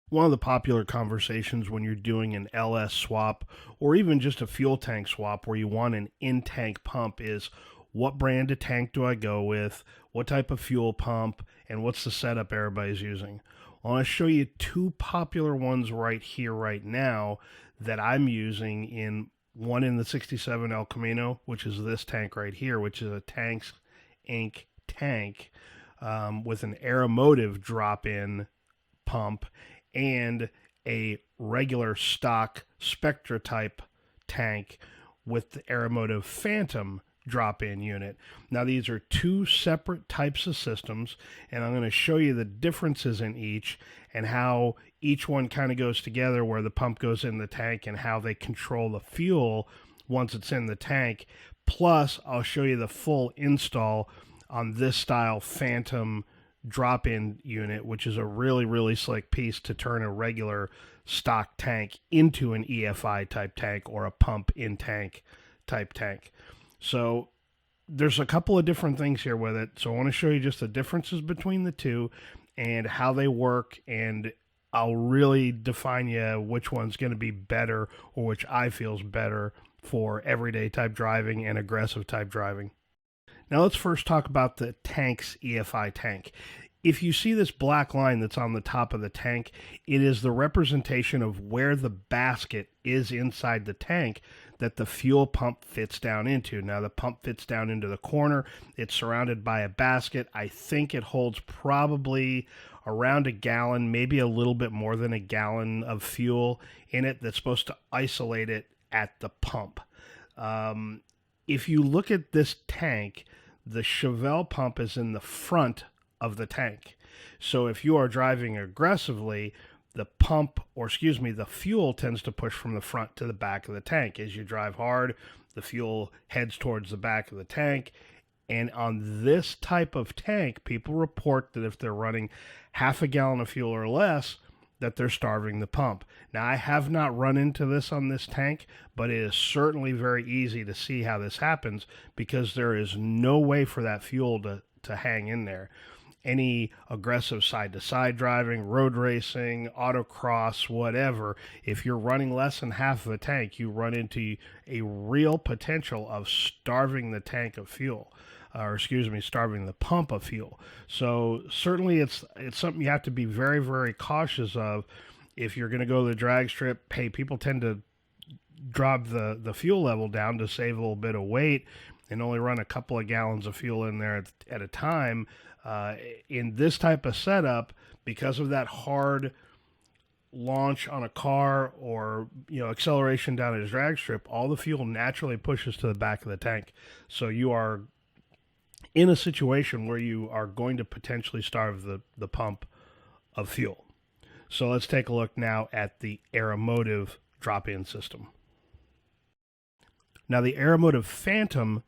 One of the popular conversations when you're doing an LS swap or even just a fuel tank swap where you want an in-tank pump is what brand of tank do I go with, what type of fuel pump, and what's the setup everybody's using. I want to show you two popular ones right here, right now, that I'm using in one in the 67 El Camino, which is this tank right here, which is a Tanks Inc. tank with an Aeromotive drop-in pump and a regular stock Spectra type tank with the Aeromotive Phantom drop-in unit. Now these are two separate types of systems, and I'm going to show you the differences in each and how each one kind of goes together, where the pump goes in the tank and how they control the fuel once it's in the tank. Plus, I'll show you the full install on this style Phantom drop-in unit, which is a really, really slick piece to turn a regular stock tank into an EFI type tank or a pump in tank type tank. So there's a couple of different things here with it. So I want to show you just the differences between the two and how they work, and I'll really define you which one's going to be better or which I feel is better for everyday type driving and aggressive type driving. Now let's first talk about the tank's EFI tank. If you see this black line that's on the top of the tank, it is the representation of where the basket is inside the tank that the fuel pump fits down into. Now the pump fits down into the corner. It's surrounded by a basket. I think it holds probably around a gallon, maybe a little bit more than a gallon of fuel in it that's supposed to isolate it at the pump. If you look at this tank, the Chevelle pump is in the front of the tank. So if you are driving aggressively, the pump, or excuse me, the fuel tends to push from the front to the back of the tank. As you drive hard, the fuel heads towards the back of the tank. And on this type of tank, people report that if they're running half a gallon of fuel or less, that they're starving the pump. Now, I have not run into this on this tank, but it is certainly very easy to see how this happens because there is no way for that fuel to hang in there. Any aggressive side-to-side driving, road racing, autocross, whatever, if you're running less than half of the tank, you run into a real potential of starving the tank of fuel. Or excuse me, starving the pump of fuel. So certainly it's something you have to be very, very cautious of if you're going to go to the drag strip. Hey, people tend to drop the fuel level down to save a little bit of weight and only run a couple of gallons of fuel in there at a time. In this type of setup, because of that hard launch on a car or acceleration down a drag strip, all the fuel naturally pushes to the back of the tank. So you are in a situation where you are going to potentially starve the pump of fuel. So let's take a look now at the Aeromotive drop-in system. Now the Aeromotive Phantom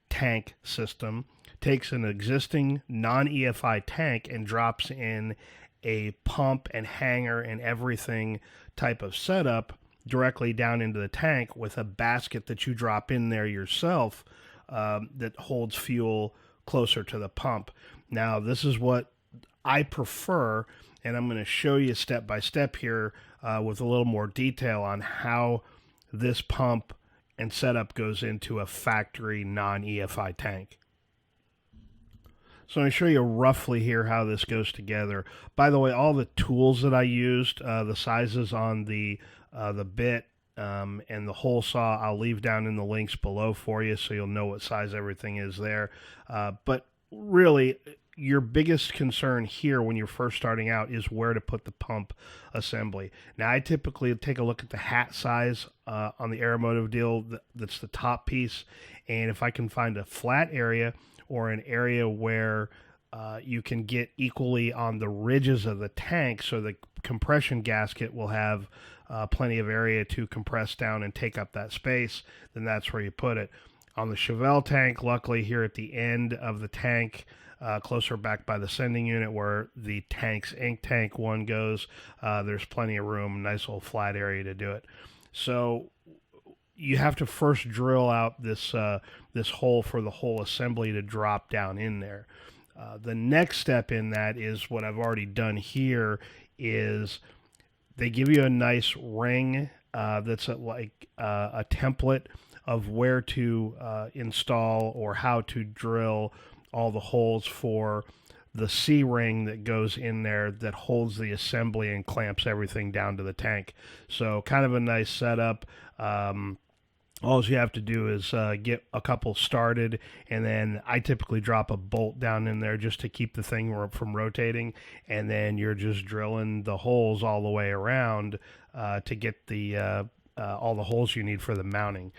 tank system takes an existing non-EFI tank and drops in a pump and hanger and everything type of setup directly down into the tank with a basket that you drop in there yourself that holds fuel closer to the pump. Now, this is what I prefer, and I'm going to show you step by step here with a little more detail on how this pump and setup goes into a factory non-EFI tank. So I'm going to show you roughly here how this goes together. By the way, all the tools that I used, the sizes on the bit and the hole saw, I'll leave down in the links below for you so you'll know what size everything is there. But really, your biggest concern here when you're first starting out is where to put the pump assembly. Now, I typically take a look at the hat size on the Aeromotive deal. That's the top piece. And if I can find a flat area or an area where you can get equally on the ridges of the tank so the compression gasket will have plenty of area to compress down and take up that space, then that's where you put it. On the Chevelle tank, luckily here at the end of the tank, closer back by the sending unit where the Tanks Inc. tank one goes, there's plenty of room, nice little flat area to do it. So you have to first drill out this hole for the whole assembly to drop down in there. The next step in that is what I've already done here is They give you a nice ring that's a template of where to install or how to drill all the holes for the C-ring that goes in there that holds the assembly and clamps everything down to the tank. So kind of a nice setup. All you have to do is get a couple started, and then I typically drop a bolt down in there just to keep the thing from rotating, and then you're just drilling the holes all the way around to get the all the holes you need for the mounting.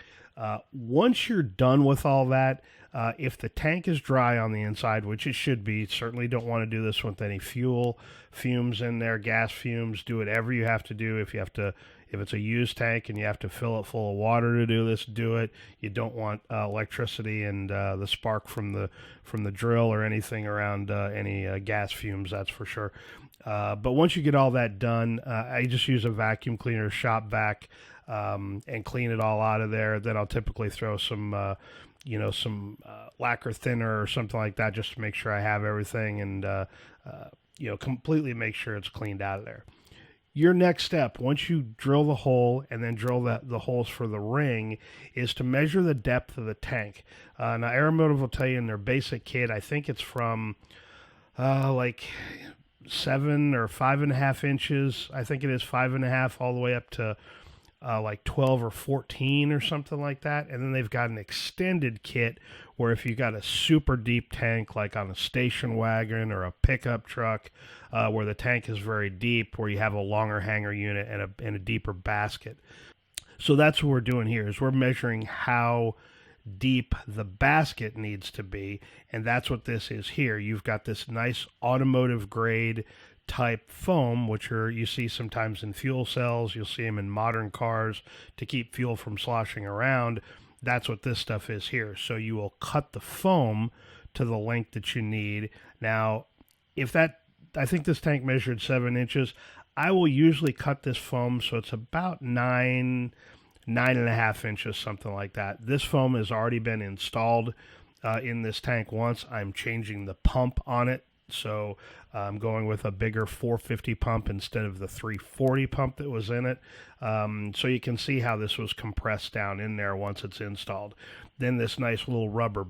Once you're done with all that, if the tank is dry on the inside, which it should be, certainly don't want to do this with any fuel fumes in there, gas fumes. Do whatever you have to do. If it's a used tank and you have to fill it full of water to do this, do it. You don't want electricity and the spark from the drill or anything around any gas fumes, that's for sure. But once you get all that done, I just use a vacuum cleaner, shop vac, and clean it all out of there. Then I'll typically throw some lacquer thinner or something like that just to make sure I have everything and completely make sure it's cleaned out of there. Your next step, once you drill the hole and then drill the holes for the ring, is to measure the depth of the tank. Now, Aeromotive will tell you in their basic kit, I think it's from like 7 or 5.5 inches. I think it is 5.5 all the way up to like 12 or 14 or something like that. And then they've got an extended kit where if you got a super deep tank, like on a station wagon or a pickup truck, where the tank is very deep, where you have a longer hanger unit and a deeper basket. So that's what we're doing here, is we're measuring how deep the basket needs to be, and that's what this is here. You've got this nice automotive grade type foam, which you see sometimes in fuel cells. You'll see them in modern cars to keep fuel from sloshing around. That's what this stuff is here. So you will cut the foam to the length that you need. Now, I think this tank measured 7 inches. I will usually cut this foam so it's about 9.5 inches, something like that. This foam has already been installed in this tank once. I'm changing the pump on it. So I'm going with a bigger 450 pump instead of the 340 pump that was in it. So you can see how this was compressed down in there once it's installed. Then this nice little rubber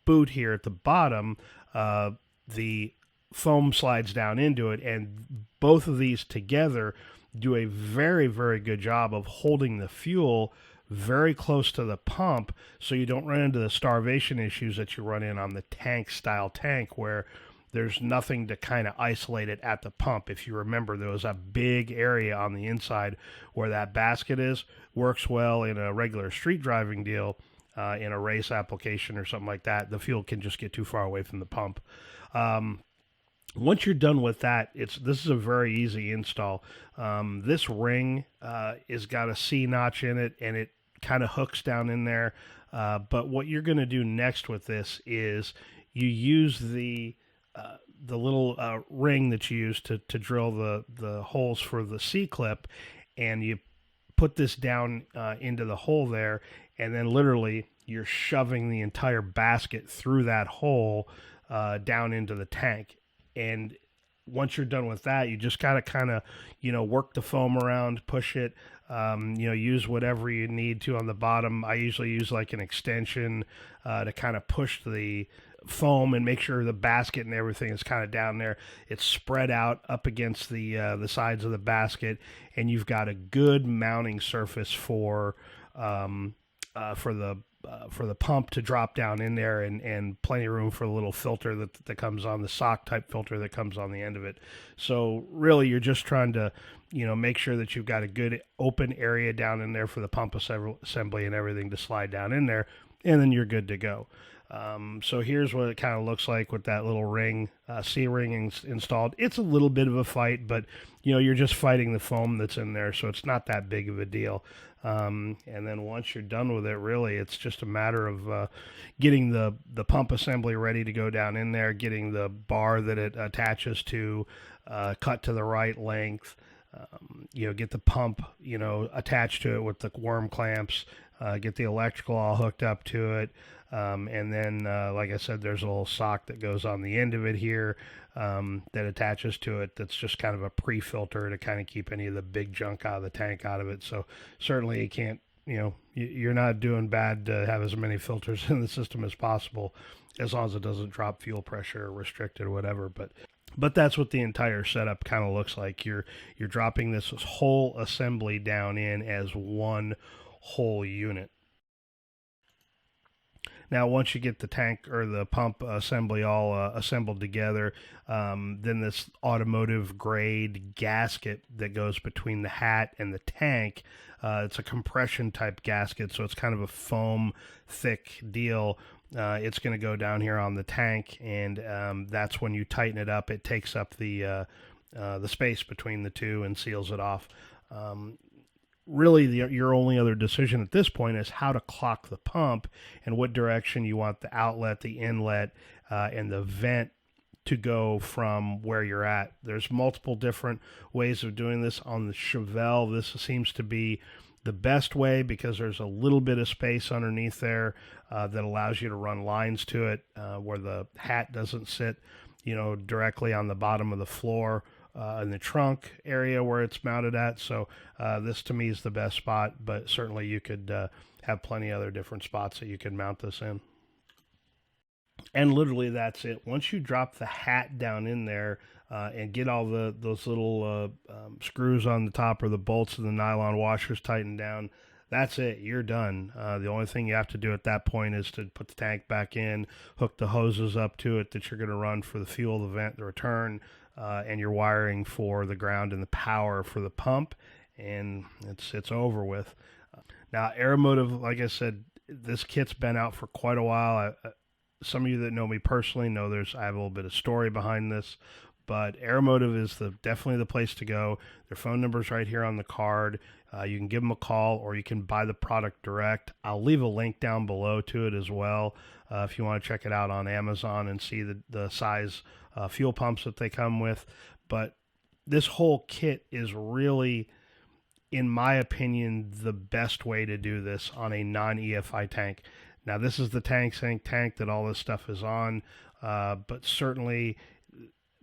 boot here at the bottom, the foam slides down into it, and both of these together do a very, very good job of holding the fuel very close to the pump so you don't run into the starvation issues that you run in on the tank style tank, where there's nothing to kind of isolate it at the pump. If you remember, there was a big area on the inside where that basket is. Works well in a regular street driving deal, in a race application or something like that. The fuel can just get too far away from the pump. Once you're done with that, this is a very easy install. This ring has got a C notch in it, and it kind of hooks down in there. But what you're going to do next with this is you use the little ring that you use to drill the holes for the C-clip, and you put this down into the hole there, and then literally you're shoving the entire basket through that hole down into the tank. And once you're done with that, you just gotta kind of work the foam around, push it, use whatever you need to on the bottom. I usually use like an extension to kind of push the foam and make sure the basket and everything is kind of down there. It's spread out up against the sides of the basket, and you've got a good mounting surface for the pump to drop down in there, and plenty of room for the little filter that comes on, the sock type filter that comes on the end of it. So really you're just trying to make sure that you've got a good open area down in there for the pump assembly and everything to slide down in there, and then you're good to go. So here's what it kind of looks like with that little ring, C-ring installed. It's a little bit of a fight, but you're just fighting the foam that's in there, so it's not that big of a deal. And then once you're done with it, really, it's just a matter of getting the pump assembly ready to go down in there, getting the bar that it attaches to cut to the right length, get the pump, attached to it with the worm clamps, get the electrical all hooked up to it. And then, like I said, there's a little sock that goes on the end of it here that attaches to it. That's just kind of a pre-filter to kind of keep any of the big junk out of the tank out of it. So certainly you can't, you're not doing bad to have as many filters in the system as possible, as long as it doesn't drop fuel pressure or restrict it or whatever. But that's what the entire setup kind of looks like. You're dropping this whole assembly down in as one whole unit. Now, once you get the tank or the pump assembly all assembled together, then this automotive grade gasket that goes between the hat and the tank, it's a compression type gasket, so it's kind of a foam thick deal. It's going to go down here on the tank, and that's when you tighten it up. It takes up the space between the two and seals it off. Really, your only other decision at this point is how to clock the pump and what direction you want the outlet, the inlet, and the vent to go from where you're at. There's multiple different ways of doing this. On the Chevelle, this seems to be the best way because there's a little bit of space underneath there that allows you to run lines to it where the hat doesn't sit, directly on the bottom of the floor. In the trunk area where it's mounted at. So this to me is the best spot, but certainly you could have plenty other different spots that you could mount this in. And literally that's it. Once you drop the hat down in there and get all those little screws on the top or the bolts of the nylon washers tightened down, that's it. You're done. The only thing you have to do at that point is to put the tank back in, hook the hoses up to it that you're going to run for the fuel, the vent, the return, and your wiring for the ground and the power for the pump, and it's over with. Now, Aeromotive, like I said, this kit's been out for quite a while. Some of you that know me personally know I have a little bit of story behind this, but Aeromotive is definitely the place to go. Their phone number's right here on the card. You can give them a call, or you can buy the product direct. I'll leave a link down below to it as well if you want to check it out on Amazon and see the size fuel pumps that they come with. But this whole kit is really, in my opinion, the best way to do this on a non-EFI tank. Now, this is the tank that all this stuff is on, but certainly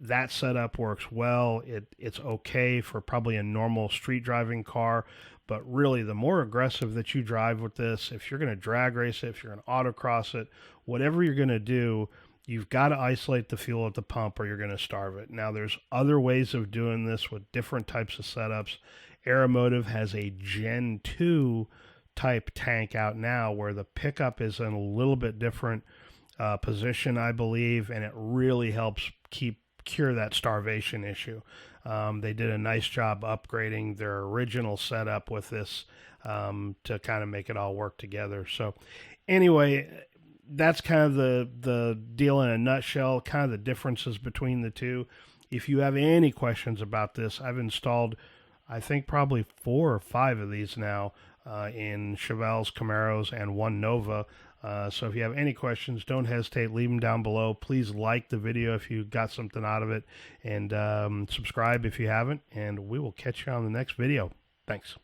that setup works well. It's okay for probably a normal street driving car, but really the more aggressive that you drive with this, if you're going to drag race it, if you're going to autocross it, whatever you're going to do, you've got to isolate the fuel at the pump or you're going to starve it. Now, there's other ways of doing this with different types of setups. Aeromotive has a Gen 2 type tank out now where the pickup is in a little bit different position, I believe, and it really helps cure that starvation issue. They did a nice job upgrading their original setup with this to kind of make it all work together. So anyway, that's kind of the deal in a nutshell, kind of the differences between the two. If you have any questions about this, I've installed, I think, probably 4 or 5 of these now in Chevelles, Camaros, and one Nova. So if you have any questions, don't hesitate. Leave them down below. Please like the video if you got something out of it, and subscribe if you haven't, and we will catch you on the next video. Thanks.